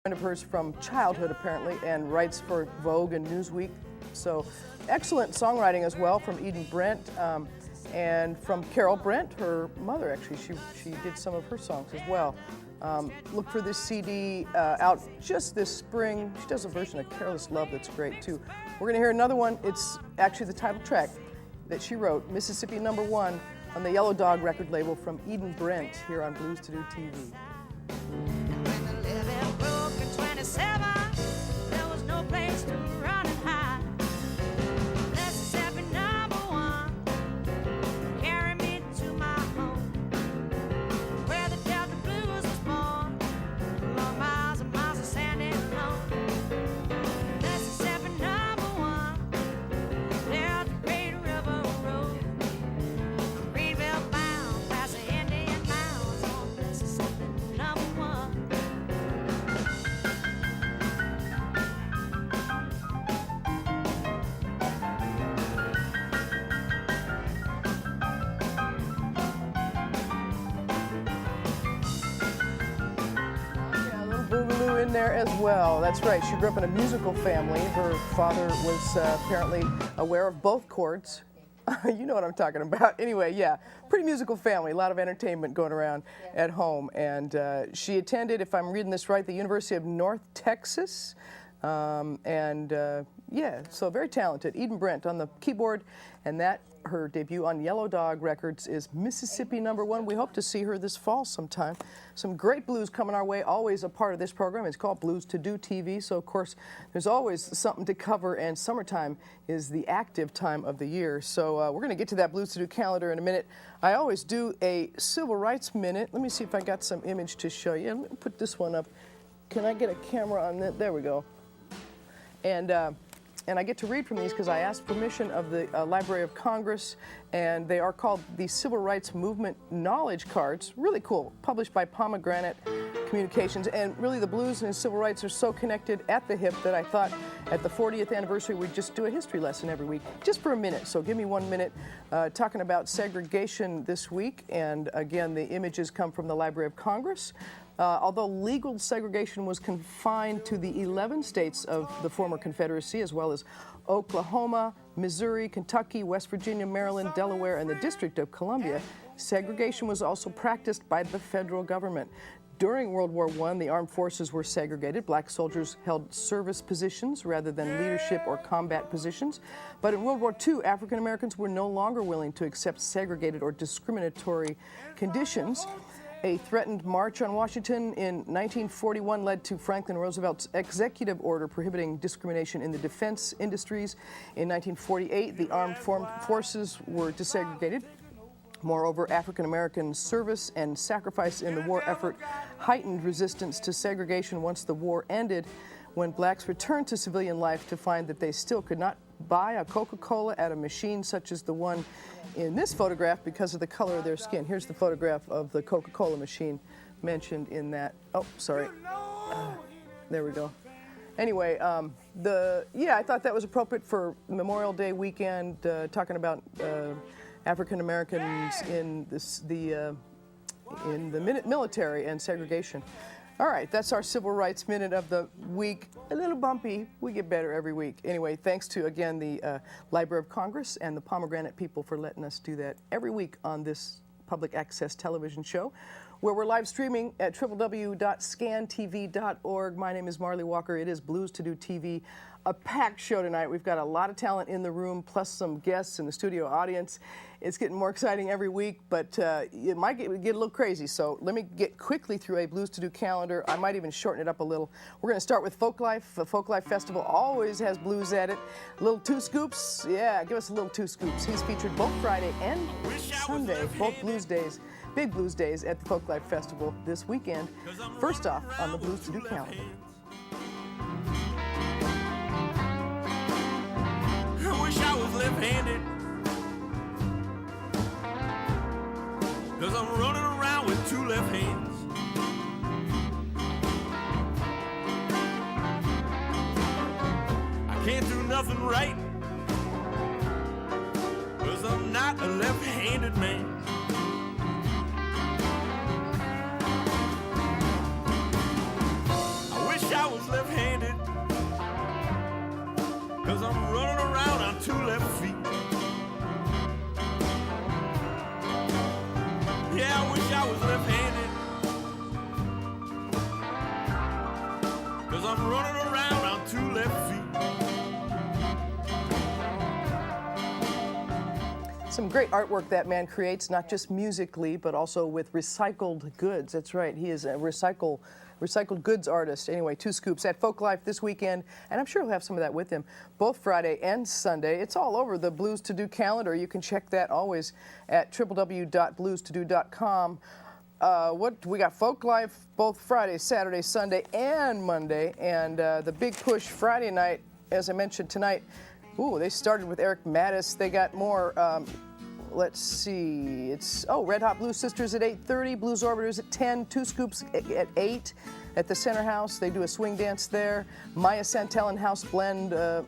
Of hers from childhood apparently, and writes for Vogue and Newsweek. So excellent songwriting as well from Eden Brent, and from Carol Brent, her mother actually. She did some of her songs as well. Look for this CD out just this spring. She does a version of Careless Love that's great too. We're gonna hear another one. It's actually the title track that she wrote, Mississippi #1, on the Yellow Dog record label from Eden Brent here on BluesToDo TV. There was no place to run and hide. Mississippi #1, carry me to my home, where the Delta Blues was born. Long miles and miles of sand and loam. Mississippi #1, there's the Great River Road. Greenville bound, past the Indian mounds on Mississippi #1. Boogaloo in there as well. That's right. She grew up in a musical family. Her father was apparently aware of both chords. You know what I'm talking about. Anyway, yeah, pretty musical family. A lot of entertainment going around at home. And she attended, if I'm reading this right, the University of North Texas. Yeah, so very talented. Eden Brent on the keyboard, and that, her debut on Yellow Dog Records, is Mississippi #1. We hope to see her this fall sometime. Some great blues coming our way, always a part of this program. It's called BluesToDo TV, so of course there's always something to cover, and summertime is the active time of the year. So we're going to get to that BluesToDo calendar in a minute. I always do a Civil Rights Minute. Let me see if I got some image to show you. Let me put this one up. Can I get a camera on that? There we go. And I get to read from these because I asked permission of the Library of Congress, and they are called the Civil Rights Movement Knowledge Cards. Really cool, published by Pomegranate Communications. And really the blues and civil rights are so connected at the hip that I thought at the 40th anniversary we'd just do a history lesson every week, just for a minute. So give me 1 minute, talking about segregation this week. And again, the images come from the Library of Congress. Although legal segregation was confined to the 11 states of the former Confederacy, as well as Oklahoma, Missouri, Kentucky, West Virginia, Maryland, Delaware, and the District of Columbia, segregation was also practiced by the federal government. During World War I, the armed forces were segregated. Black soldiers held service positions rather than leadership or combat positions. But in World War II, African Americans were no longer willing to accept segregated or discriminatory conditions. A threatened march on Washington in 1941 led to Franklin Roosevelt's executive order prohibiting discrimination in the defense industries. In 1948, the armed forces were desegregated. Moreover, African American service and sacrifice in the war effort heightened resistance to segregation once the war ended, when blacks returned to civilian life to find that they still could not buy a Coca-Cola at a machine such as the one in this photograph because of the color of their skin. Here's the photograph of the Coca-Cola machine mentioned in that. Oh, sorry. There we go. Anyway, I thought that was appropriate for Memorial Day weekend, talking about African Americans in the military and segregation. All right, that's our Civil Rights Minute of the week. A little bumpy. We get better every week. Anyway, thanks to, again, the Library of Congress and the Pomegranate people for letting us do that every week on this public access television show, where we're live streaming at www.scantv.org. My name is Marlee Walker. It is BluesToDo TV. A packed show tonight. We've got a lot of talent in the room, plus some guests in the studio audience. It's getting more exciting every week, but it might get a little crazy. So let me get quickly through a BluesToDo calendar. I might even shorten it up a little. We're going to start with Folk Life. The Folk Life Festival always has blues at it. A little Two Scoops. Yeah, give us a little Two Scoops. He's featured both Friday and Sunday, both blues days, big blues days at the Folk Life Festival this weekend. First off on the BluesToDo calendar. I wish I was left-handed, 'cause I'm running around with two left hands. I can't do nothing right, 'cause I'm not a left-handed man. I wish I I was left-handed, 'cause I'm running around on two left feet. Yeah, I wish I was left-handed, 'cause I'm running around on two left feet. Some great artwork that man creates, not just musically, but also with recycled goods. That's right, he is a recycled goods artist. Anyway, 2 scoops at Folk Life this weekend, and I'm sure he'll have some of that with him, both Friday and Sunday. It's all over the Blues to Do calendar. You can check that always at www.bluestodo.com. We got Folk Life both Friday, Saturday, Sunday, and Monday, and the big push Friday night, as I mentioned tonight. Ooh, they started with Eric Mattis. They got more. Let's see. It's Red Hot Blues Sisters at 8:30. Blues Orbiters at 10. 2 scoops at 8 at the Center House. They do a swing dance there. Maya Santel and House Blend. I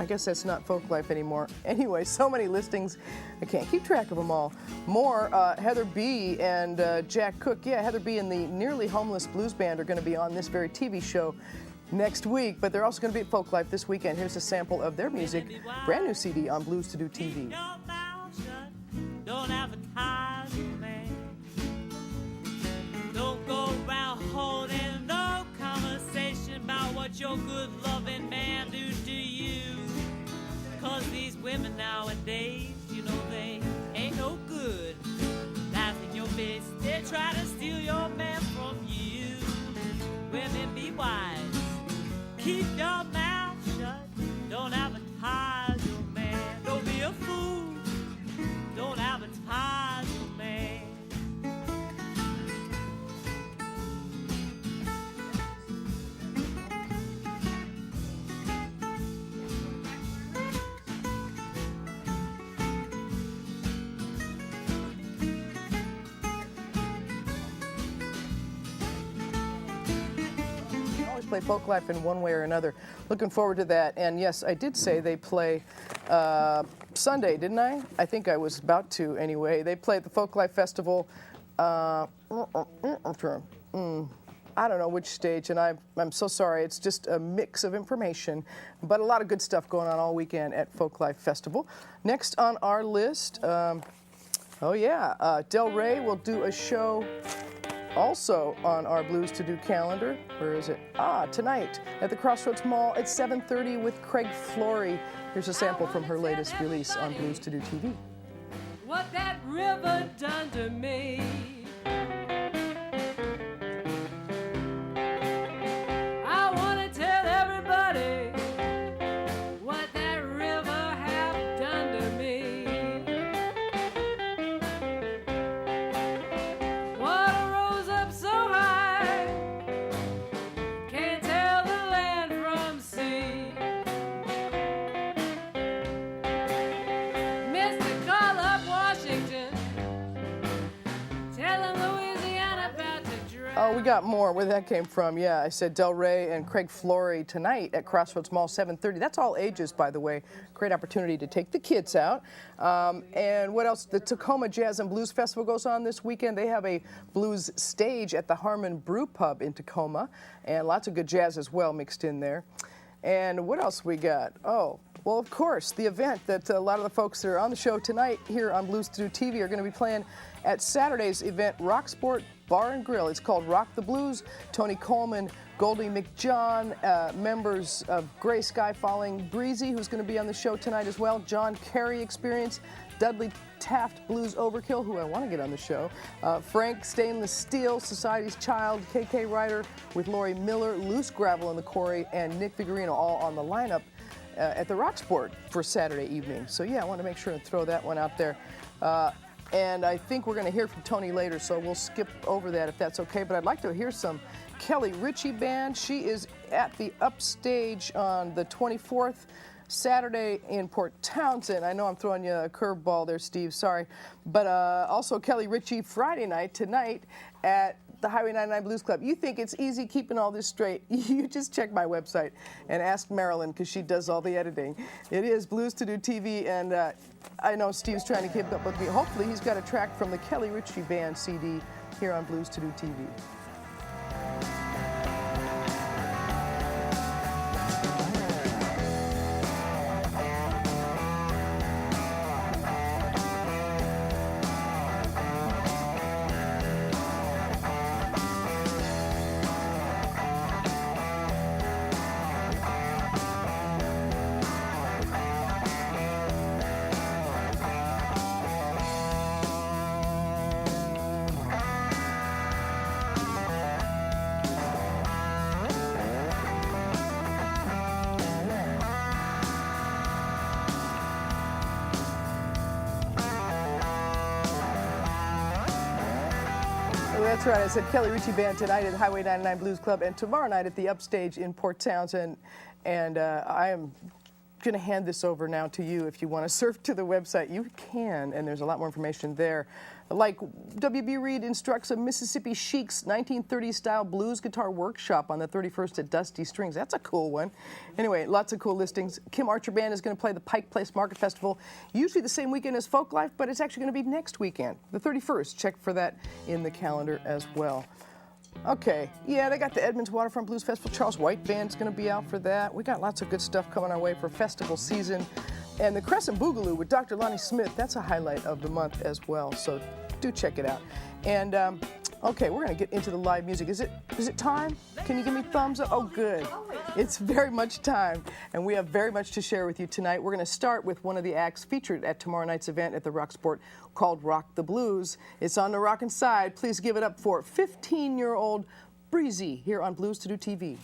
guess that's not Folk Life anymore. Anyway, so many listings. I can't keep track of them all. More Heather B. and Jack Cook. Yeah, Heather B. and the Nearly Homeless Blues Band are going to be on this very TV show next week, but they're also going to be at Folk Life this weekend. Here's a sample of their music, brand new CD on Blues to Do TV. Don't advertise, man. Don't go around holding no conversation about what your good loving man do to you. 'Cause these women nowadays, you know they ain't no good. Laugh in your face, they try to steal your man from you. Women, be wise. Keep your mouth shut. Don't advertise your man. Don't be a fool. Don't advertise your man. Play Folk Life in one way or another. Looking forward to that. And yes, I did say they play Sunday, didn't I? I think I was about to anyway. They play at the Folk Life Festival. I don't know which stage, and I'm so sorry. It's just a mix of information, but a lot of good stuff going on all weekend at Folk Life Festival. Next on our list, Del Rey will do a show also on our Blues to Do calendar. Where is it? Tonight at the Crossroads Mall at 7:30 with Craig Flory. Here's a sample from her latest release on Blues to Do TV. What that river done to me. I want to tell everybody what that river have done to me. Water rose up so high, can't tell the land from sea. Mr. Call up Washington, tell him Louisiana about to drown. Oh, we got more. Where that came from? Yeah, I said Del Rey and Craig Flory tonight at Crossroads Mall, 7:30. That's all ages, by the way. Great opportunity to take the kids out. And what else? The Tacoma Jazz and Blues Festival goes on this weekend. They have a blues stage at the Harmon Brew Pub in Tacoma, and lots of good jazz as well mixed in there. And what else we got? Oh, well, of course, the event that a lot of the folks that are on the show tonight here on Blues to Do TV are going to be playing at Saturday's event, Rocksport Bar and Grill. It's called Rock the Blues. Tony Coleman, Goldie McJohn, members of Gray Sky Falling, Breezy, who's going to be on the show tonight as well, John Carey Experience, Dudley Taft Blues Overkill, who I want to get on the show, Frank Stainless Steel, Society's Child, KK Ryder with Lori Miller, Loose Gravel in the Quarry, and Nick Vigorino, all on the lineup at the Rocksport for Saturday evening. So yeah, I want to make sure and throw that one out there. And I think we're going to hear from Tony later, so we'll skip over that if that's okay. But I'd like to hear some Kelly Ritchie Band. She is at the Upstage on the 24th, Saturday in Port Townsend. I know I'm throwing you a curveball there, Steve, sorry. But also Kelly Ritchie Friday night, tonight, at the Highway 99 Blues Club. You think it's easy keeping all this straight? You just check my website and ask Marilyn, because she does all the editing. It is Blues to Do TV, and I know Steve's trying to keep up with me. Hopefully he's got a track from the Kelly Ritchie Band CD here on Blues to Do TV. That's right. I said Kelly Ritchie Band tonight at Highway 99 Blues Club and tomorrow night at the Upstage in Port Townsend. And I am going to hand this over now to you. If you want to surf to the website, you can, and there's a lot more information there. Like W.B. Reed instructs a Mississippi Chic's 1930s style blues guitar workshop on the 31st at Dusty Strings. That's a cool one. Anyway, lots of cool listings. Kim Archer Band is going to play the Pike Place Market Festival, usually the same weekend as Folklife, but it's actually going to be next weekend, the 31st. Check for that in the calendar as well. Okay, yeah, they got the Edmonds Waterfront Blues Festival. Charles White Band's going to be out for that. We got lots of good stuff coming our way for festival season. And the Crescent Boogaloo with Dr. Lonnie Smith, that's a highlight of the month as well. So do check it out. And okay, we're going to get into the live music. Is it time? Can you give me thumbs up? Oh, good. It's very much time. And we have very much to share with you tonight. We're going to start with one of the acts featured at tomorrow night's event at the Rock Sport called Rock the Blues. It's on the rockin' side. Please give it up for 15-year-old Breezy here on BluesToDo TV.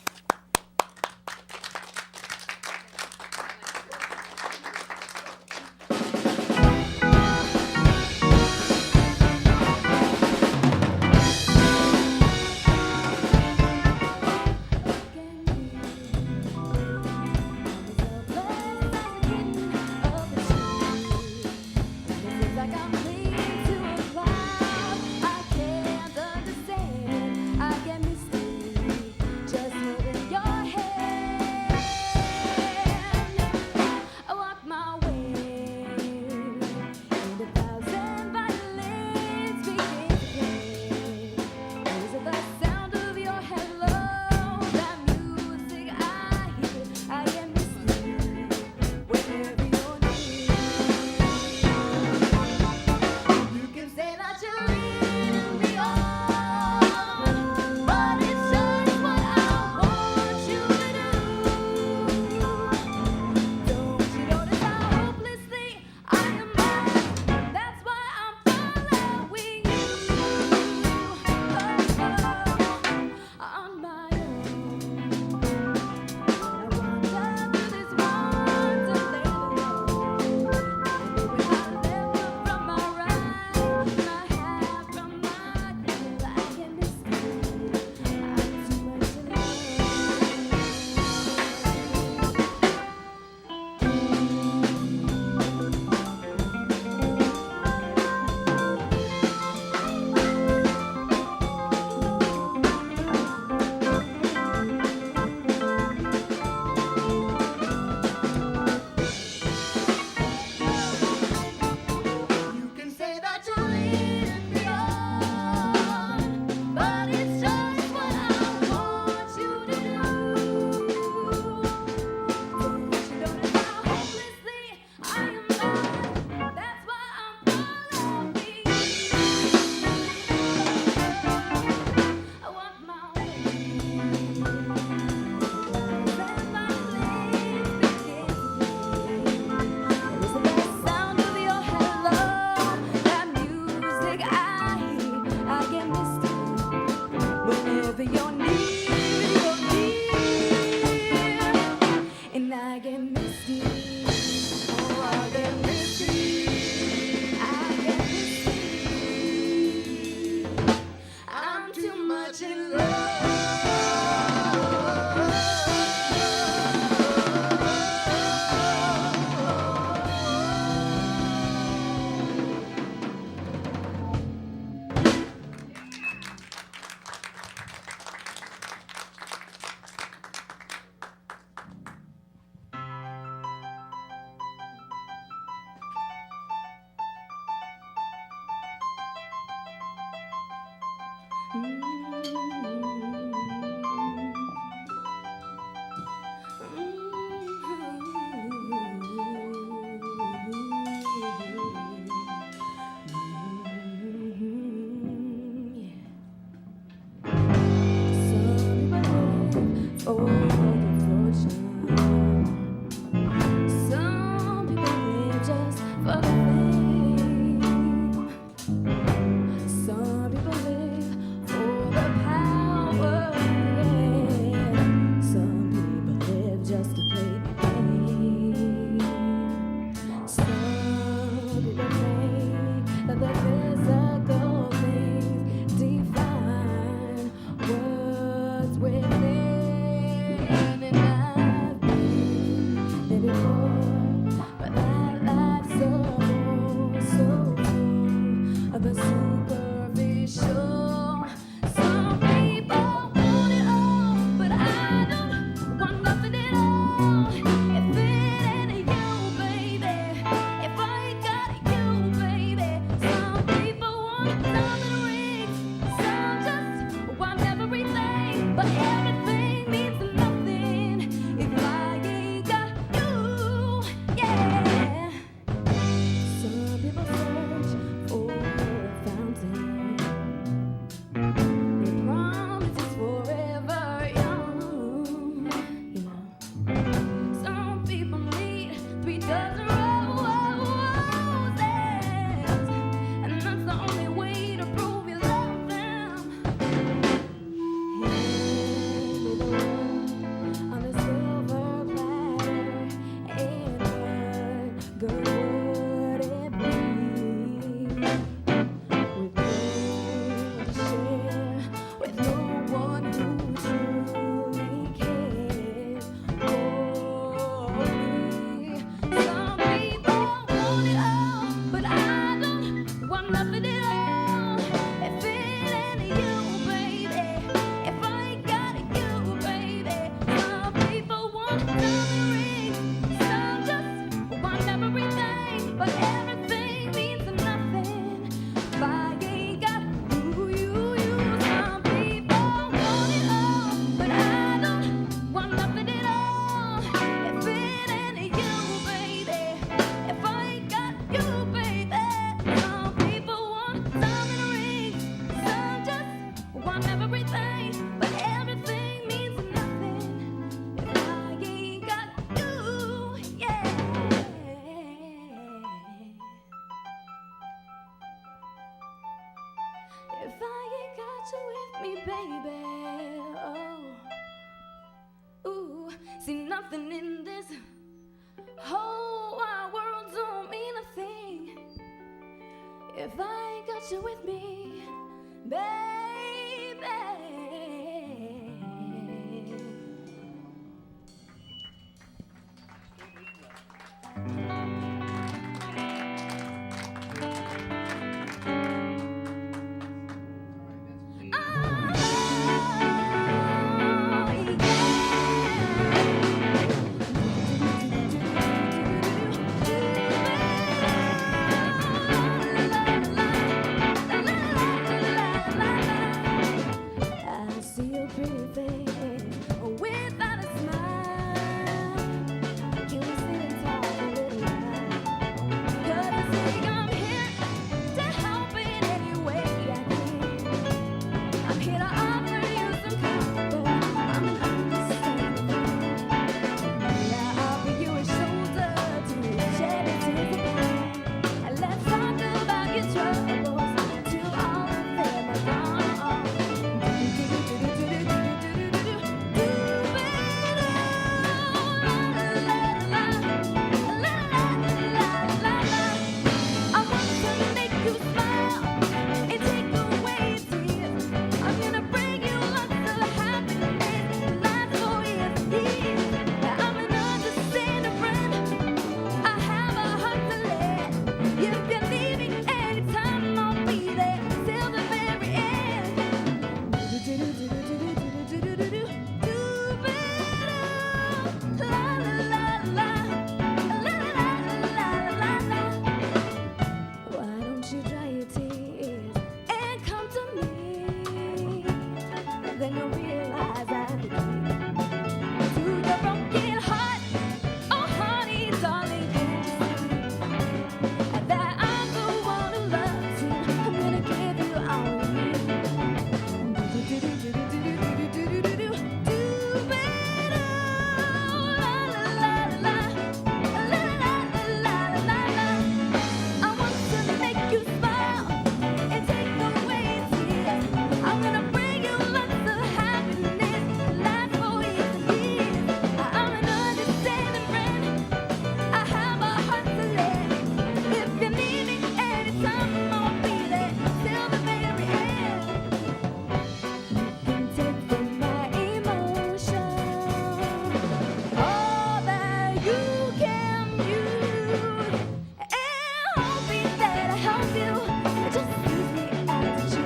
The physical things define nothing in this whole wide world don't mean a thing if I ain't got you with me, baby. I see your pretty face without a smile. Can we sit and talk a little while? 'Cause I think I'm here to help in any way I can. I'm here to offer you some comfort. I'm an understanding. Yeah, I offer you a shoulder to shed a tear upon. And let's talk about your troubles till all of them are gone. I want to make you smile and take away tears. I'm gonna bring you lots of happiness, life for years. I'm an understanding friend. I have a heart to lend. You can leave me anytime, I'll be there till the very end. Why don't you dry your tears and come to me? Then you'll realize I'm the key to your broken heart. Oh, honey, darling, can't you see that I'm the one who loves you? I'm gonna give you all of me. I want to make you smile and take away tears. I'm gonna bring you lots of happiness, life for years. I'm an understanding friend. I have a heart to lend. If you need me anytime, I'll be there till the very end. Can take from my emotions all that you can use, and hoping that I help you. Just use me as you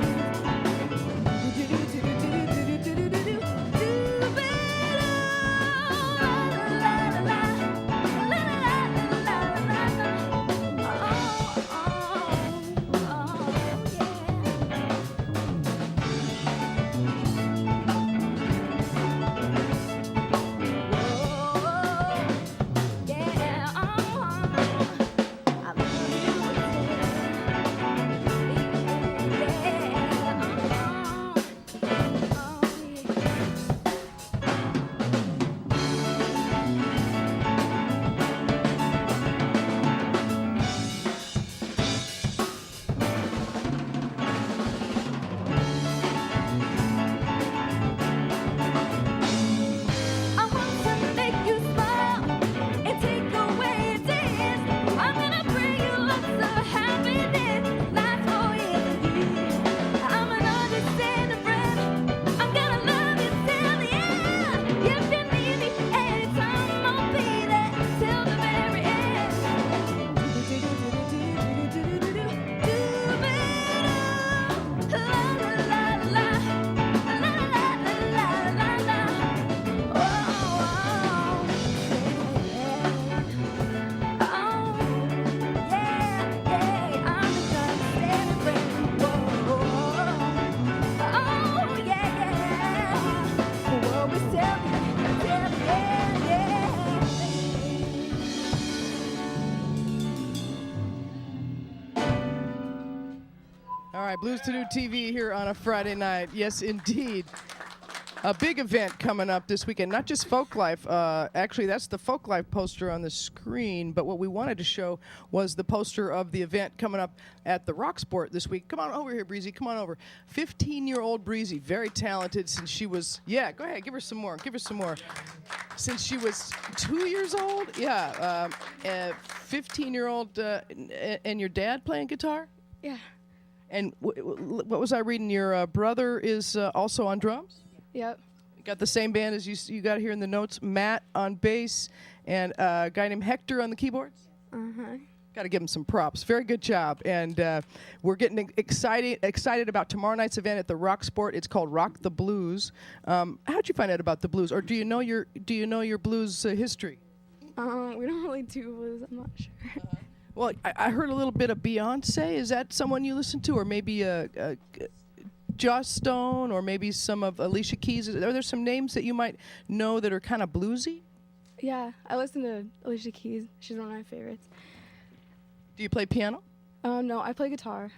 I want to make you smile and take away tears. I'm gonna bring you lots of happiness, life for years. I'm an understanding friend. I'm gonna love you till the end. If you need me anytime, I'll be there till the very end. All right, BluesToDo TV here on a Friday night. Yes, indeed. A big event coming up this weekend, not just Folklife. Actually, that's the Folklife poster on the screen, but what we wanted to show was the poster of the event coming up at the Rocksport this week. Come on over here, Breezy. Come on over. 15-year-old Breezy, very talented since she was, yeah, go ahead, give her some more. Give her some more. since she was 2 years old. Yeah, 15-year-old, and your dad playing guitar. Yeah. And what was I reading? Your brother is also on drums. Yep. You got the same band as you got here in the notes. Matt on bass, and a guy named Hector on the keyboards. Got to give him some props. Very good job. And we're getting excited about tomorrow night's event at the Rock Sport. It's called Rock the Blues. How'd you find out about the blues, or do you know your blues history? We don't really do blues. I'm not sure. Well, I heard a little bit of Beyonce. Is that someone you listen to, or maybe Joss Stone, or maybe some of Alicia Keys? Are there some names that you might know that are kind of bluesy? Yeah, I listen to Alicia Keys. She's one of my favorites. Do you play piano? No, I play guitar.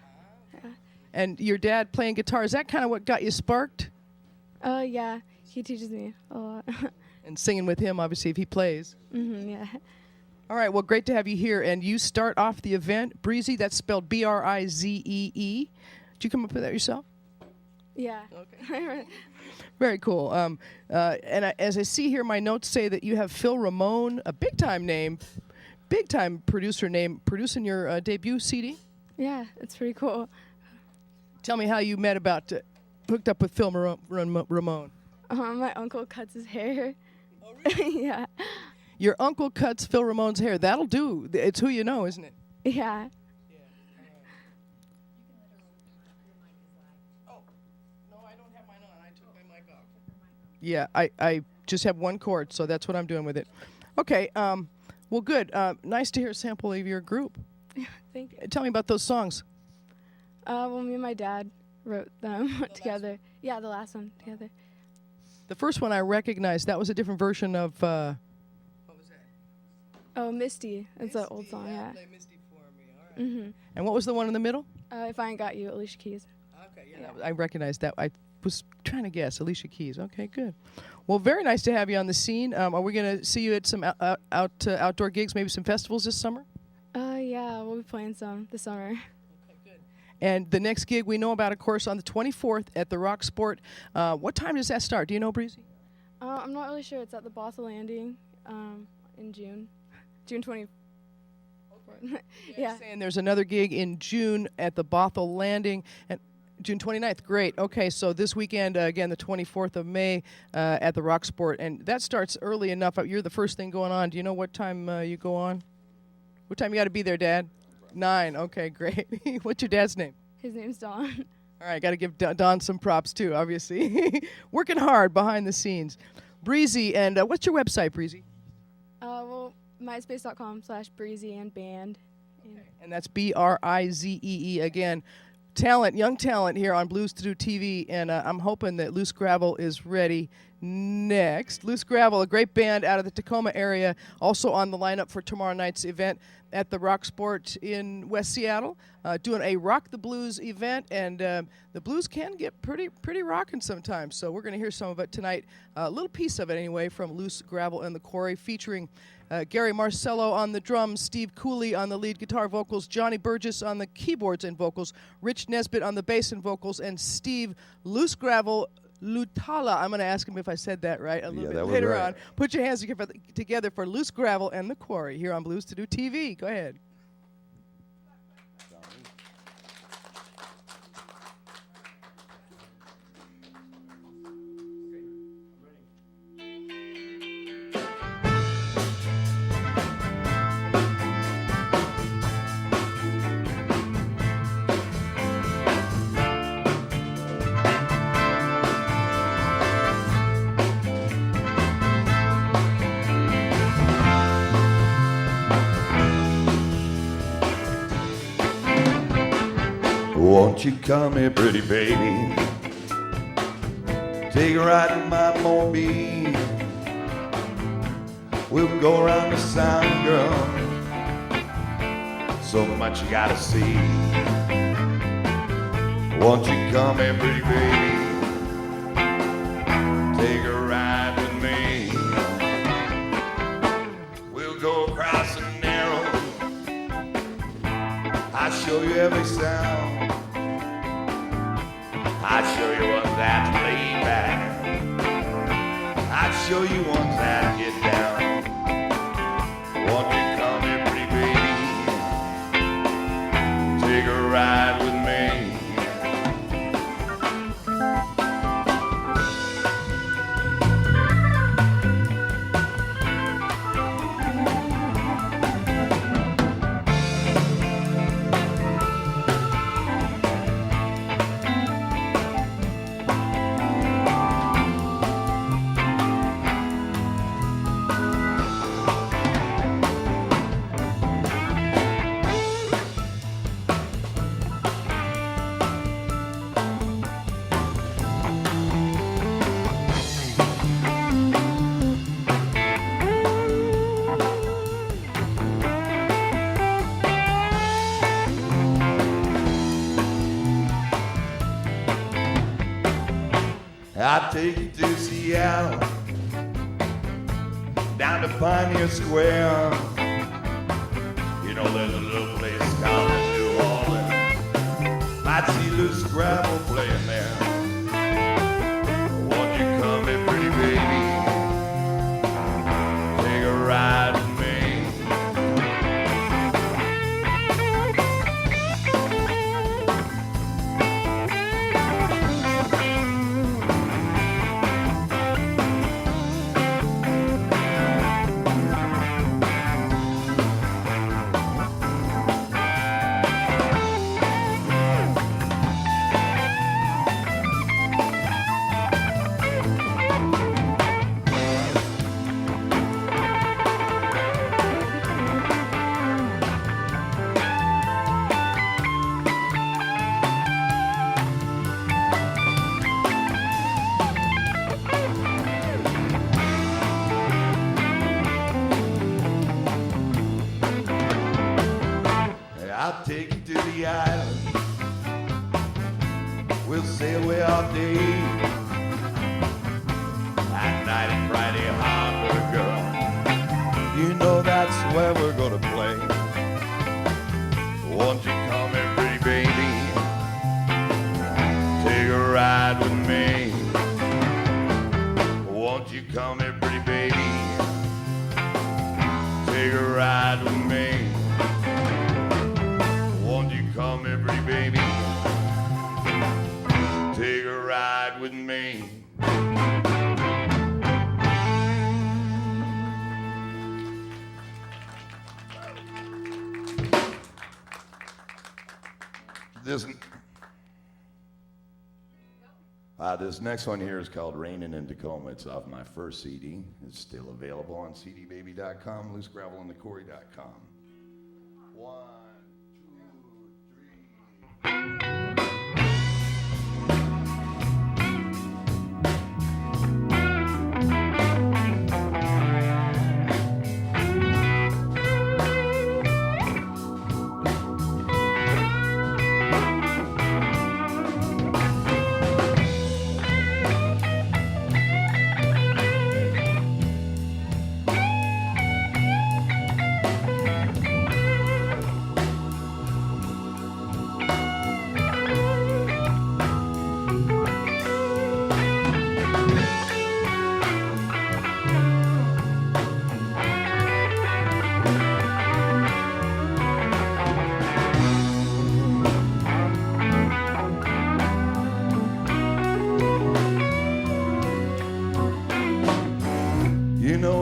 Yeah. And your dad playing guitar, is that kind of what got you sparked? Yeah, he teaches me a lot. And singing with him, obviously, if he plays. Yeah. All right, well, great to have you here. And you start off the event, Breezy, that's spelled Brizee. Did you come up with that yourself? Yeah. Okay. Very cool. As I see here, my notes say that you have Phil Ramone, a big-time producer name, producing your debut CD. Yeah, it's pretty cool. Tell me how you hooked up with Phil Ramone. My uncle cuts his hair. Oh, really? Yeah. Your uncle cuts Phil Ramone's hair. That'll do. It's who you know, isn't it? Yeah. Oh, no, I don't have mine on. I took my mic off. Yeah, I just have one cord, so that's what I'm doing with it. Okay, well, good. Nice to hear a sample of your group. Thank you. Tell me about those songs. Well, me and my dad wrote them together. Yeah, the last one together. The first one I recognized, that was a different version of... what was that? Oh, Misty. It's an old song, yeah. Play Misty for me. All right. And what was the one in the middle? If I Ain't Got You, Alicia Keys. Okay, yeah. I recognized that. I was trying to guess. Alicia Keys. Okay, good. Well, very nice to have you on the scene. Are we going to see you at some outdoor gigs, maybe some festivals this summer? Yeah, we'll be playing some this summer. Okay, good. And the next gig we know about, of course, on the 24th at the Rock Sport. What time does that start? Do you know, Breezy? I'm not really sure. It's at the Bothell Landing in June 24th. Yeah. Saying there's another gig in June at the Bothell Landing, and June 29th. Great. Okay, so this weekend, again, the 24th of May at the Rock Sport, and that starts early enough. You're the first thing going on. Do you know what time you go on? What time you got to be there, Dad? 9. Okay, great. What's your dad's name? His name's Don. All right, got to give Don some props, too, obviously. Working hard behind the scenes. Breezy, and what's your website, Breezy? Well, myspace.com/Breezy and band. And that's BRIZEE again. Talent, young talent here on BluesToDo TV, and I'm hoping that Loose Gravel is ready next. Loose Gravel, a great band out of the Tacoma area, also on the lineup for tomorrow night's event at the Rock Sport in West Seattle, doing a Rock the Blues event, and the blues can get pretty rocking sometimes, so we're going to hear some of it tonight, a little piece of it anyway, from Loose Gravel and the Quarry, featuring Gary Marcello on the drums, Steve Cooley on the lead guitar vocals, Johnny Burgess on the keyboards and vocals, Rich Nesbitt on the bass and vocals, and Steve Loose Gravel Lutala. I'm going to ask him if I said that right a little bit later on. Put your hands together for Loose Gravel and the Quarry here on BluesToDo TV. Go ahead. Won't you come here, pretty baby? Take a ride in my mobile. We'll go around the sound, girl. So much you gotta see. Won't you come here, pretty baby? Take a ride with me. We'll go across the narrow. I'll show you every sound. I'll show you ones that's laid back. I'll show you ones that get I'll take you to Seattle, down to Pioneer Square. You know there's a little place called New Orleans. Might see loose gravel playing there. Won't you come in, pretty baby? Take a ride with me. I'll take you to the island. We'll sail away all day. At night in Friday Harbor, girl, you know that's where we're gonna play. Won't you come in, pretty baby? Take a ride with me. Won't you come in, pretty baby? Take a ride with me. Come here, pretty baby, take a ride with me. This next one here is called Rainin' in Tacoma. It's off my first CD. It's still available on cdbaby.com, loosegravelandthequarry.com. 1, 2, 3.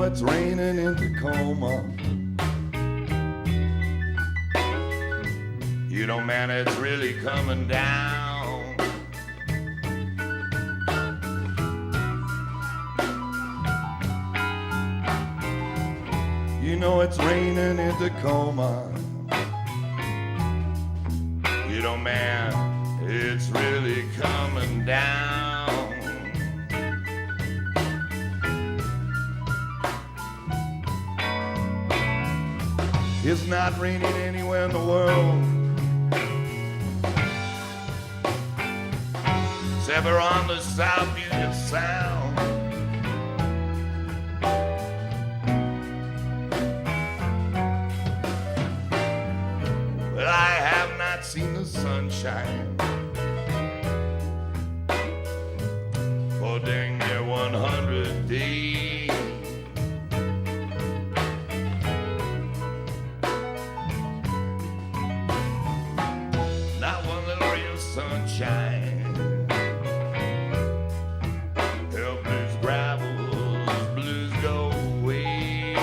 It's raining in Tacoma. You know, man, it's really coming down. You know, it's raining in Tacoma. You know, man, it's really coming down. It's not raining anywhere in the world except for on the South Puget Sound. But I have not seen the sunshine for dang near 100 days. Sunshine, help blues gravels, blues go away.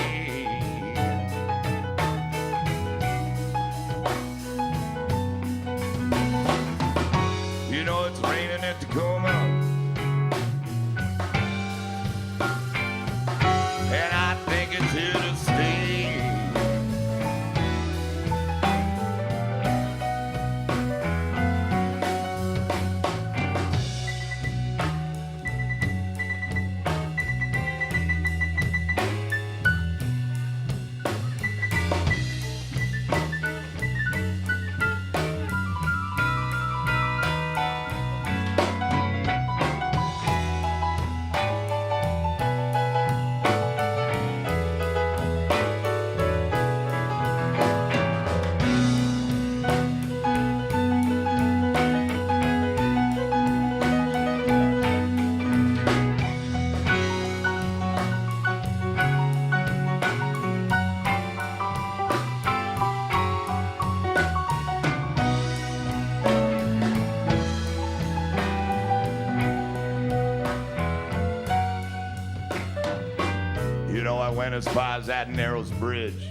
You know, I went as far as that Narrows Bridge.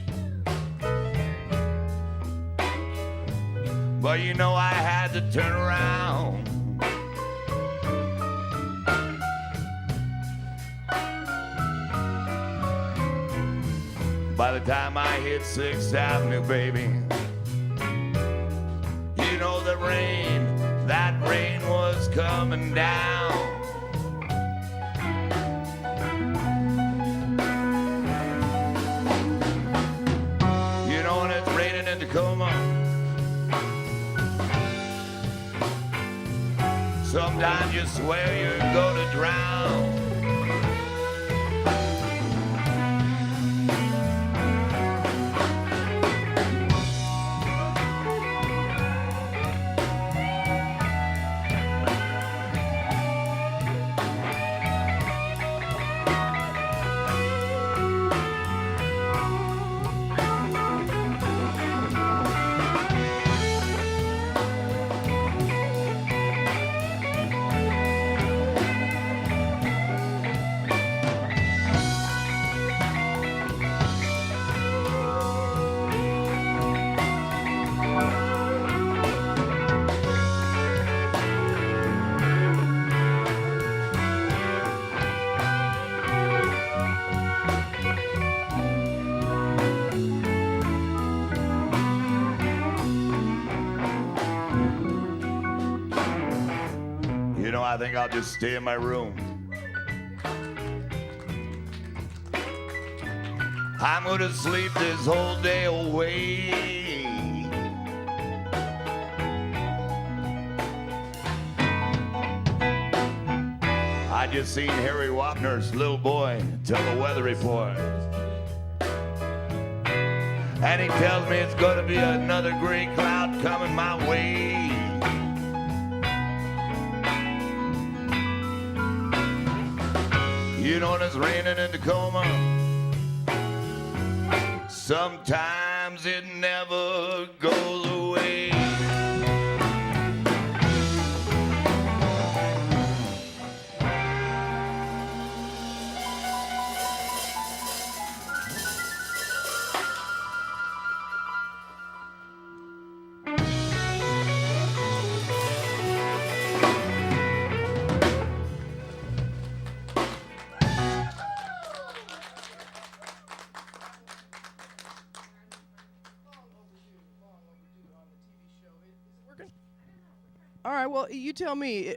But you know, I had to turn around. By the time I hit 6th Avenue, baby, you know that rain was coming down. You know, when it's raining in Tacoma, sometimes you swear you're gonna drown. You know, I think I'll just stay in my room. I'm gonna sleep this whole day away. I just seen Harry Wapner's little boy tell the weather report. And he tells me it's gonna be another gray cloud coming my way. You know, when it's raining in Tacoma, sometimes it never goes away. All right, well, you tell me.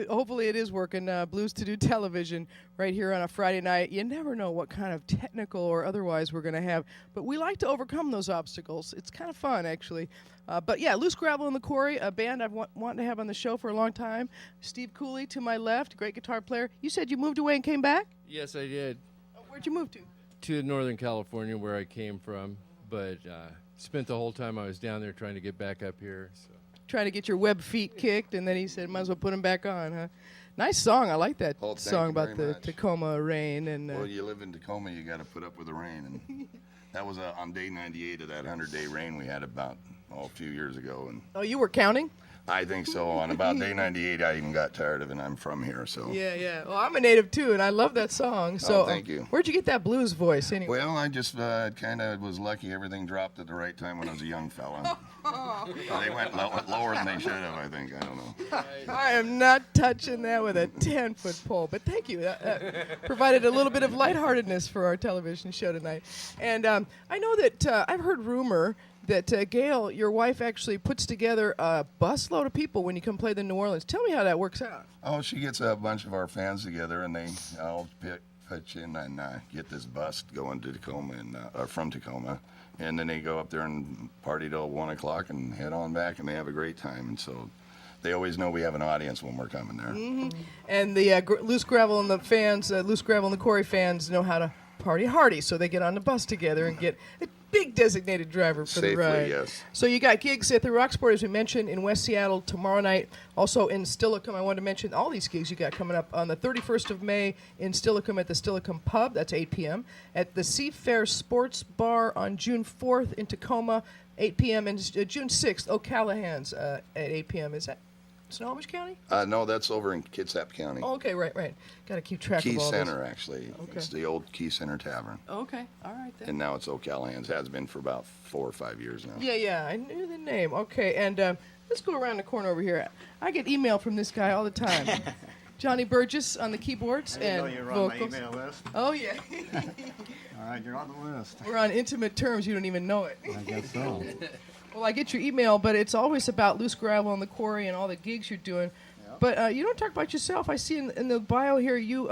Hopefully it is working. BluesToDo television right here on a Friday night. You never know what kind of technical or otherwise we're going to have, but we like to overcome those obstacles. It's kind of fun, actually. But yeah, Loose Gravel and the Quarry, a band I've wanted to have on the show for a long time. Steve Cooley to my left, great guitar player. You said you moved away and came back? Yes, I did. Where'd you move to? To Northern California, where I came from, but spent the whole time I was down there trying to get back up here. So. Trying to get your web feet kicked, and then he said, might as well put them back on, huh? Nice song. I like that song about the Tacoma rain. And well, you live in Tacoma, you got to put up with the rain. And that was on day 98 of that 100-day rain we had about a few years ago. And oh, you were counting? I think so. On about day 98, I even got tired of it, and I'm from here, so. Yeah. Well, I'm a native, too, and I love that song. So, thank you. Where'd you get that blues voice, anyway? Well, I just kind of was lucky. Everything dropped at the right time when I was a young fella. They went lower than they should have, I think. I don't know. I am not touching that with a 10-foot pole, but thank you. That provided a little bit of lightheartedness for our television show tonight. And I know that I've heard rumor that Gail, your wife, actually puts together a busload of people when you come play the New Orleans. Tell me how that works out. Oh, she gets a bunch of our fans together, and they all pitch in and get this bus going to Tacoma and from Tacoma. And then they go up there and party till 1 o'clock and head on back, and they have a great time. And so they always know we have an audience when we're coming there. Mm-hmm. And the Loose Gravel and the fans, Loose Gravel and the Quarry fans know how to party hardy, so they get on the bus together and get a big designated driver for the ride. Yes. So you got gigs at the Roxport, as we mentioned, in West Seattle tomorrow night. Also in Steilacoom, I wanted to mention all these gigs you got coming up on the 31st of May in Steilacoom at the Steilacoom Pub. That's 8 p.m. At the Seafair Sports Bar on June 4th in Tacoma, 8 p.m. And June 6th, O'Callahan's at 8 p.m. Is that Snohomish County? No, that's over in Kitsap County. Oh, okay, right. Got to keep track Key of all Center, actually. Okay. It's the old Key Center Tavern. this. Okay, all right then. And now it's O'Callahan's. Has been for about 4 or 5 years now. Yeah, I knew the name. Okay, and let's go around the corner over here. I get email from this guy all the time. Johnny Burgess on the keyboards and you were on my vocals. email list. Oh, yeah. All right, you're on the list. We're on intimate terms. You don't even know it. I guess so. Well, I get your email, but it's always about Loose Gravel and the Quarry and all the gigs you're doing. Yep. But you don't talk about yourself. I see in the bio here you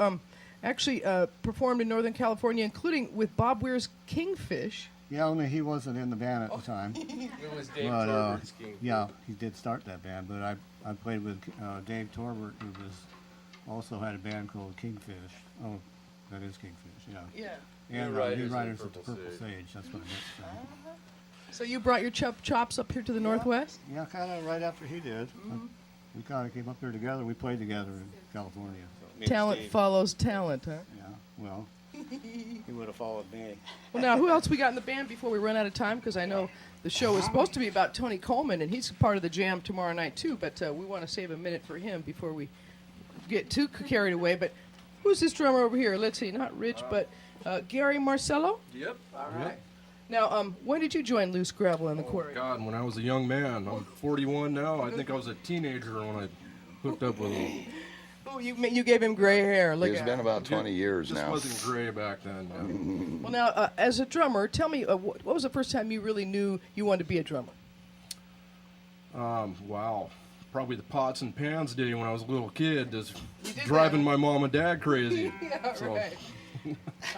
actually performed in Northern California, including with Bob Weir's Kingfish. Yeah, only he wasn't in the band at the time. It was Dave But, Torbert's King. yeah, he did start that band, but I played with Dave Torbert, who also had a band called Kingfish. Oh, that is Kingfish, yeah. Yeah. And New Riders of Riders the of the Purple Purple Sage. That's what I meant to say. So you brought your chops up here to the Northwest? Yeah, kind of right after he did. We kind of came up here together. We played together in California. So. Talent follows talent, huh? Yeah, well, he would have followed me. Well, now, who else we got in the band before we run out of time? Because I know the show is supposed to be about Tony Coleman, and he's part of the jam tomorrow night, too. But we want to save a minute for him before we get too carried away. But who's this drummer over here? Let's see, not Rich, but Gary Marcello? Yep. All right. Now, when did you join Loose Gravel and the Quarry? God, when I was a young man. I'm 41 now. I think I was a teenager when I hooked up with him. Oh, you gave him gray hair. Look It's at been him. about 20 years Just now. wasn't gray back then. Well, now, as a drummer, tell me, what was the first time you really knew you wanted to be a drummer? Wow. Probably the pots and pans day when I was a little kid, just did driving that. my mom and dad crazy. Yeah, So- right. All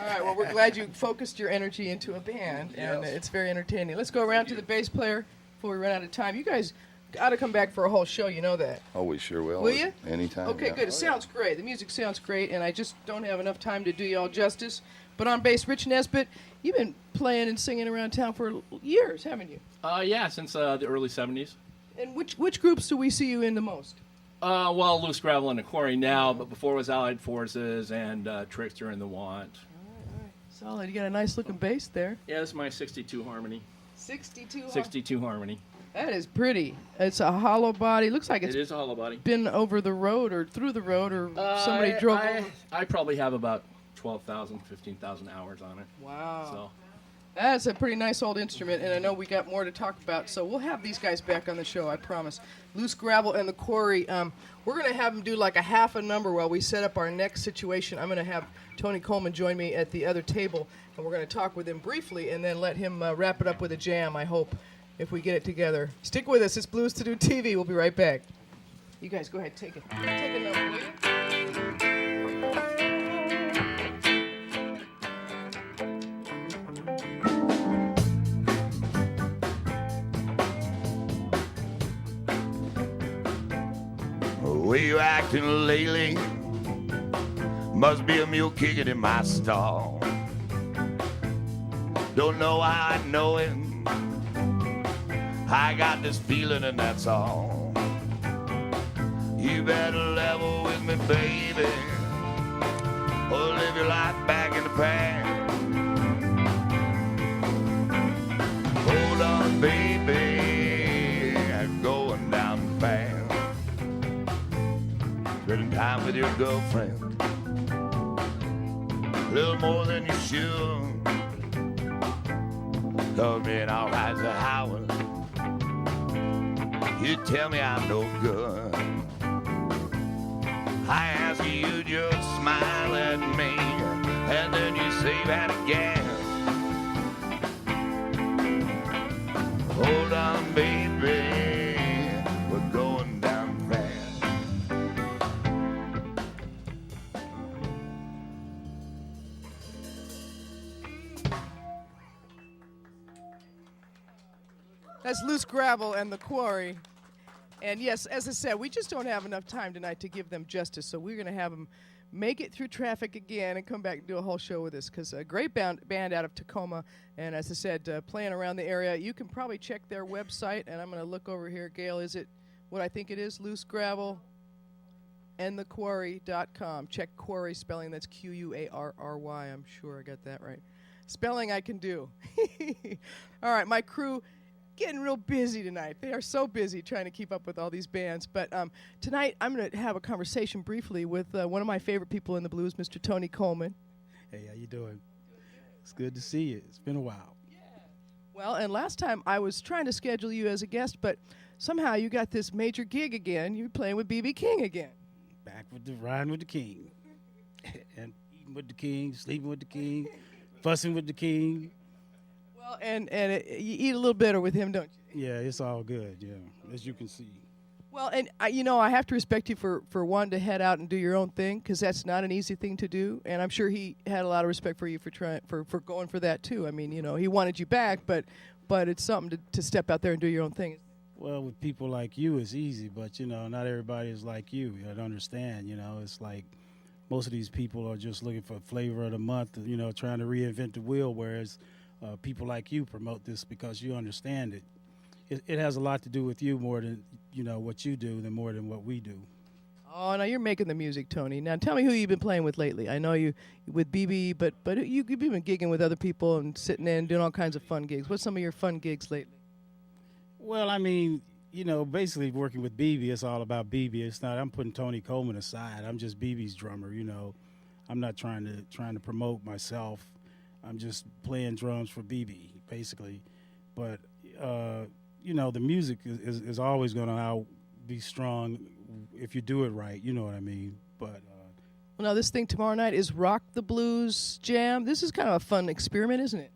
right, well, we're glad you focused your energy into a band, and it's very entertaining. Let's go around to the bass player before we run out of time. You guys got to come back for a whole show, you know that. Oh, we sure will. Will you? Anytime. Okay, yeah. good. It sounds great. The music sounds great, and I just don't have enough time to do y'all justice. But on bass, Rich Nesbitt, you've been playing and singing around town for years, haven't you? Yeah, since the early 70s. And which groups do we see you in the most? Well, Loose Gravel and the Quarry now, but before it was Allied Forces and Trickster and the Want. Solid. You got a nice looking bass there. Yeah, this is my 62 Harmony. 62. 62 Harmony. That is pretty. It's a hollow body. Looks like It it's is a hollow body. been over the road or through the road or somebody drove over. I probably have about 12,000, 15,000 hours on it. Wow. So, That's a pretty nice old instrument, and I know we got more to talk about, so we'll have these guys back on the show, I promise. Loose Gravel and the Quarry, we're going to have them do like a half a number while we set up our next situation. I'm going to have Tony Coleman join me at the other table, and we're going to talk with him briefly and then let him wrap it up with a jam, I hope, if we get it together. Stick with us. It's BluesToDo TV. We'll be right back. You guys go ahead. Take it. Take a number, will you? Way you acting lately? Must be a mule kicking in my stall. Don't know how I know it. I got this feeling and that's all. You better level with me, baby, or live your life back in the past. Hold on, baby, I'm going down fast. Spending time with your girlfriend, a little more than you should. Cause being alright as a Howard, you tell me I'm no good. I ask you just smile at me, and then you say that again. Hold on, baby, we're going down fast. That's Loose Gravel and the Quarry. And yes, as I said, we just don't have enough time tonight to give them justice, so we're going to have them make it through traffic again and come back and do a whole show with us, because a great band out of Tacoma, and as I said, playing around the area. You can probably check their website, and I'm going to look over here. Gail, is it what I think it is? Loose Gravel and thequarry.com. Check Quarry spelling. That's Q-U-A-R-R-Y. I'm sure I got that right. Spelling I can do. All right, my crew getting real busy tonight. They are so busy trying to keep up with all these bands. But tonight I'm going to have a conversation briefly with one of my favorite people in the blues, Mr. Tony Coleman. Hey, how you doing? It's good to see you. It's been a while. Well, and last time I was trying to schedule you as a guest, but somehow you got this major gig again. You're playing with B.B. King again. Back with the riding with the king, and eating with the king, sleeping with the king, fussing with the king. Well, and you eat a little bitter with him, don't you? Yeah, it's all good. Yeah, as you can see. Well, and I have to respect you for wanting to head out and do your own thing, because that's not an easy thing to do. And I'm sure he had a lot of respect for you for going for that too. I mean, he wanted you back, but it's something to step out there and do your own thing. Well, with people like you, it's easy, but not everybody is like you. You don't understand. It's like most of these people are just looking for flavor of the month. Trying to reinvent the wheel, whereas people like you promote this because you understand it. It has a lot to do with you more than what you do, than more than what we do. Oh, now you're making the music, Tony. Now tell me who you've been playing with lately. I know you with BB, but you've been gigging with other people and sitting in doing all kinds of fun gigs. What's some of your fun gigs lately? Well, I mean, basically working with BB, it's all about BB. It's not. I'm putting Tony Coleman aside. I'm just BB's drummer. I'm not trying to promote myself. I'm just playing drums for BB, basically. But the music is always going to be strong if you do it right. You know what I mean? But well, now this thing tomorrow night is Rock the Blues Jam. This is kind of a fun experiment, isn't it?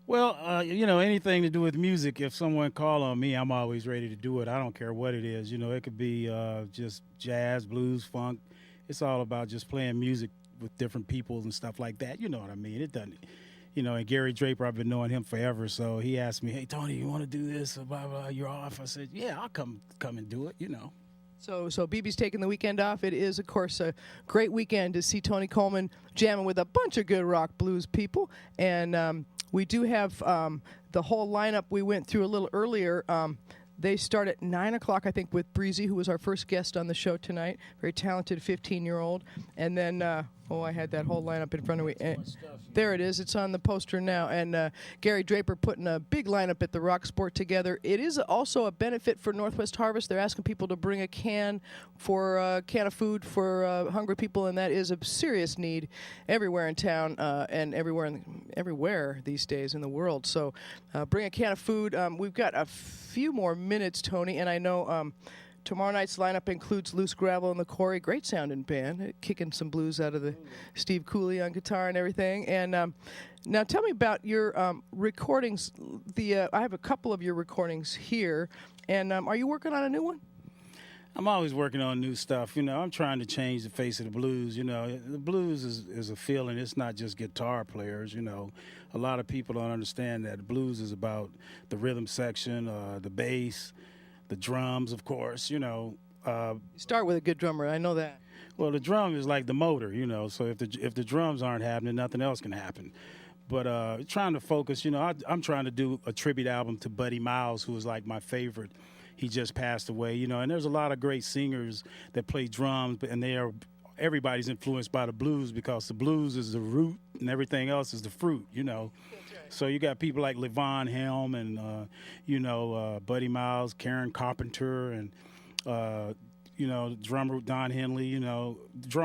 Well, anything to do with music, if someone call on me, I'm always ready to do it. I don't care what it is. It could be just jazz, blues, funk. It's all about just playing music with different people and stuff like that. You know what I mean? It doesn't. And Gary Draper, I've been knowing him forever, so he asked me, "Hey, Tony, you want to do this? Blah, blah, you're off." I said, "Yeah, I'll come and do it." So BB's taking the weekend off. It is, of course, a great weekend to see Tony Coleman jamming with a bunch of good rock blues people. And we do have the whole lineup we went through a little earlier. They start at 9 o'clock, I think, with Breezy, who was our first guest on the show tonight. Very talented 15-year-old. And then, I had that whole lineup in front of me. There it is. It's on the poster now. And Gary Draper putting a big lineup at the Rock Sport together. It is also a benefit for Northwest Harvest. They're asking people to bring a can of food for hungry people, and that is a serious need everywhere in town and everywhere these days in the world. So bring a can of food. We've got a few more minutes, Tony, and I know tomorrow night's lineup includes Loose Gravel and the Quarry, great sounding band, kicking some blues out of the Steve Cooley on guitar and everything. And now tell me about your recordings. I have a couple of your recordings here, and are you working on a new one? I'm always working on new stuff. I'm trying to change the face of the blues. The blues is a feeling. It's not just guitar players. A lot of people don't understand that the blues is about the rhythm section, the bass, the drums, of course. Start with a good drummer. I know that. Well, the drum is like the motor. So if the drums aren't happening, nothing else can happen. But trying to focus. I'm trying to do a tribute album to Buddy Miles, who was like my favorite. He just passed away, and there's a lot of great singers that play drums, and everybody's influenced by the blues because the blues is the root and everything else is the fruit, So you got people like Levon Helm and, Buddy Miles, Karen Carpenter, and, drummer Don Henley,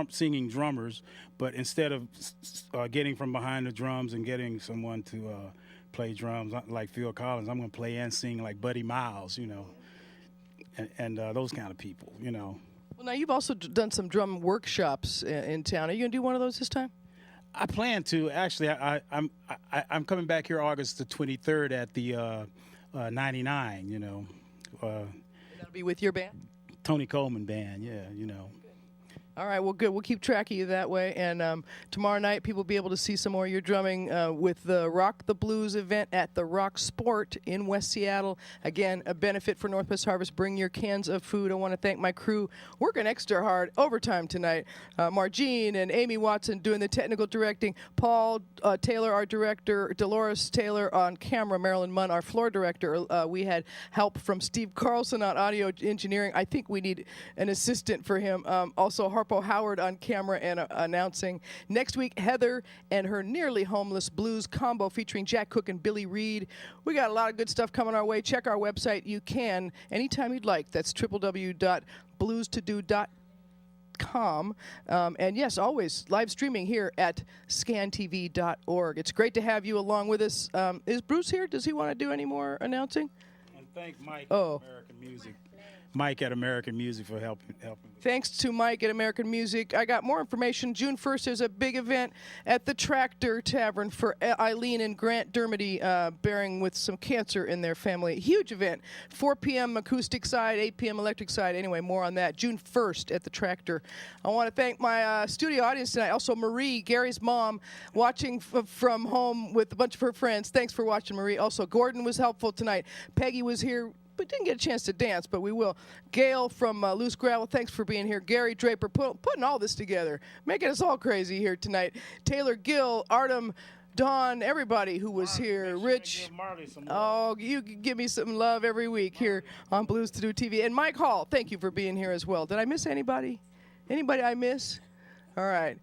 singing drummers. But instead of getting from behind the drums and getting someone to play drums like Phil Collins, I'm going to play and sing like Buddy Miles, and those kind of people, Well, now you've also done some drum workshops in town. Are you going to do one of those this time? I plan to. Actually, I'm coming back here August the 23rd at the 99, That'll be with your band? Tony Coleman band, yeah, All right, well, good. We'll keep track of you that way. And tomorrow night, people will be able to see some more of your drumming with the Rock the Blues event at the Rock Sport in West Seattle. Again, a benefit for Northwest Harvest. Bring your cans of food. I want to thank my crew working extra hard overtime tonight. Margene and Amy Watson doing the technical directing. Paul Taylor, our director. Dolores Taylor on camera. Marilyn Munn, our floor director. We had help from Steve Carlson on audio engineering. I think we need an assistant for him. Also, Harper Corpo Howard on camera and announcing. Next week, Heather and her nearly homeless blues combo featuring Jack Cook and Billy Reed. We got a lot of good stuff coming our way. Check our website. You can anytime you'd like. That's www.BluesToDo.com. And yes, always live streaming here at scantv.org. It's great to have you along with us. Is Bruce here? Does he want to do any more announcing? And thank Mike Oh. at American Music. Mike at American Music for helping. Thanks to Mike at American Music. I got more information. June 1st, there's a big event at the Tractor Tavern for Eileen and Grant Dermody, bearing with some cancer in their family. Huge event. 4 p.m. acoustic side, 8 p.m. electric side. Anyway, more on that. June 1st at the Tractor. I want to thank my studio audience tonight. Also, Marie, Gary's mom, watching from home with a bunch of her friends. Thanks for watching, Marie. Also, Gordon was helpful tonight. Peggy was here. We didn't get a chance to dance, but we will. Gail from Loose Gravel, thanks for being here. Gary Draper putting all this together, making us all crazy here tonight. Taylor Gill, Artem, Don, everybody who was here. Rich, oh, you give me some love every week here on Blues to Do TV. And Mike Hall, thank you for being here as well. Did I miss anybody? Anybody I miss? All right.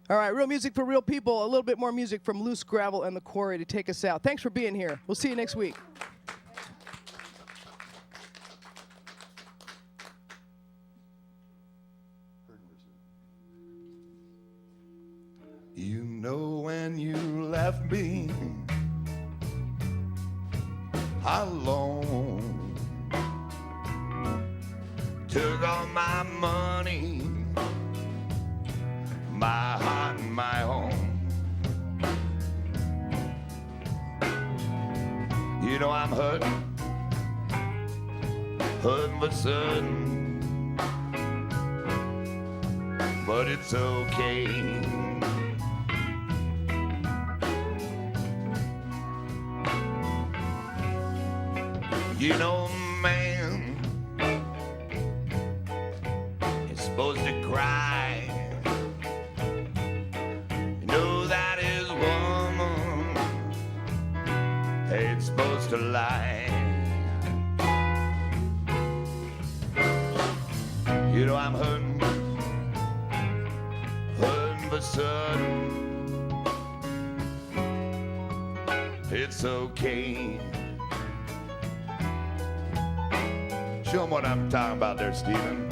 All right, real music for real people. A little bit more music from Loose Gravel and the Quarry to take us out. Thanks for being here. We'll see you next week. You know when you left me alone, took all my money, my heart and my home. You know I'm hurting, hurting but sudden, but it's okay. You know, man is supposed to cry. You know that is woman ain't supposed to lie. You know I'm hurting, hurting but sudden. It's okay. Show 'em what I'm talking about there, Stephen.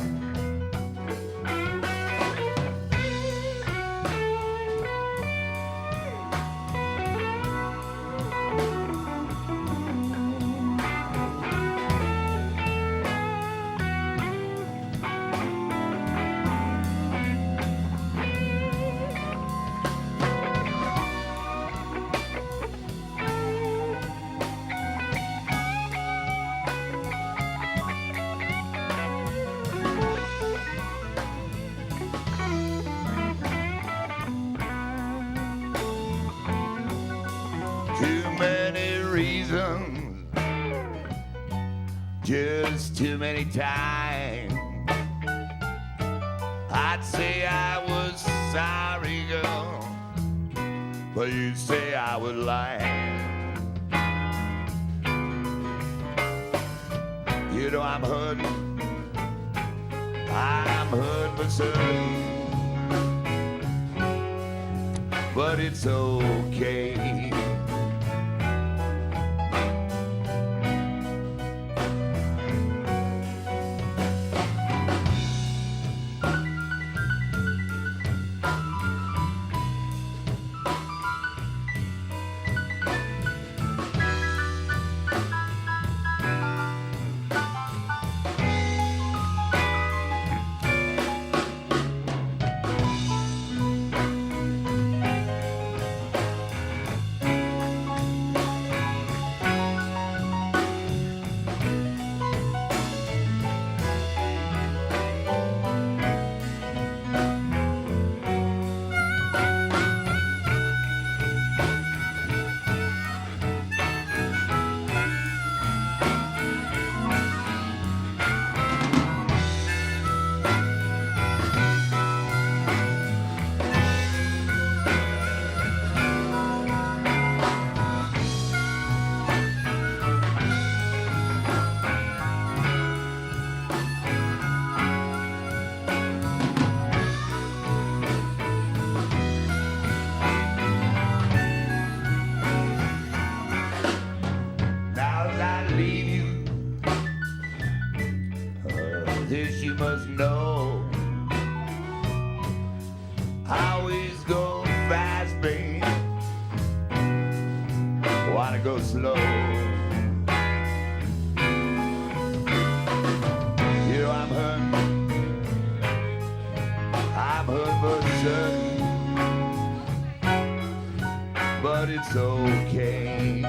Just too many times I'd say I was sorry, girl, but you'd say I was lying. You know I'm hurting for certain, but it's okay. go slow. You know, I'm hurt for certain, but it's okay.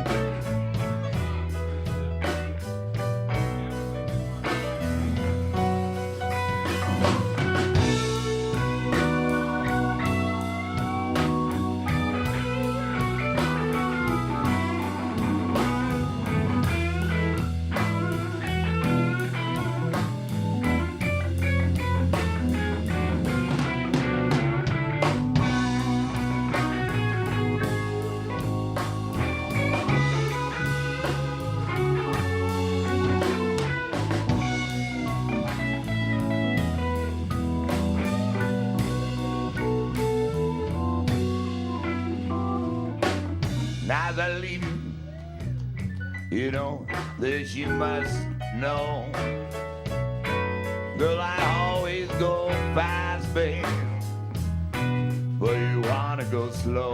As I leave you know, this you must know. Girl, I always go fast, babe, but you wanna go slow.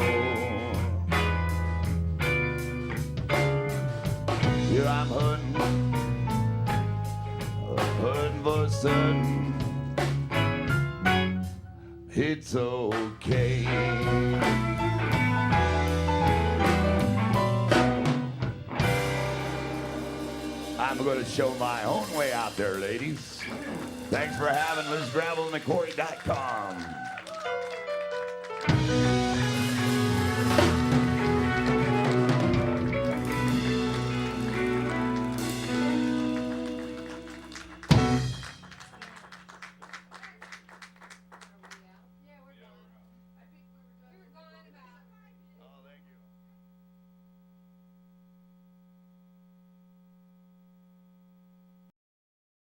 Yeah, I'm hurting for certain. It's okay. I'm going to show my own way out there, ladies. Thanks for having BluesGravel and McCory.com.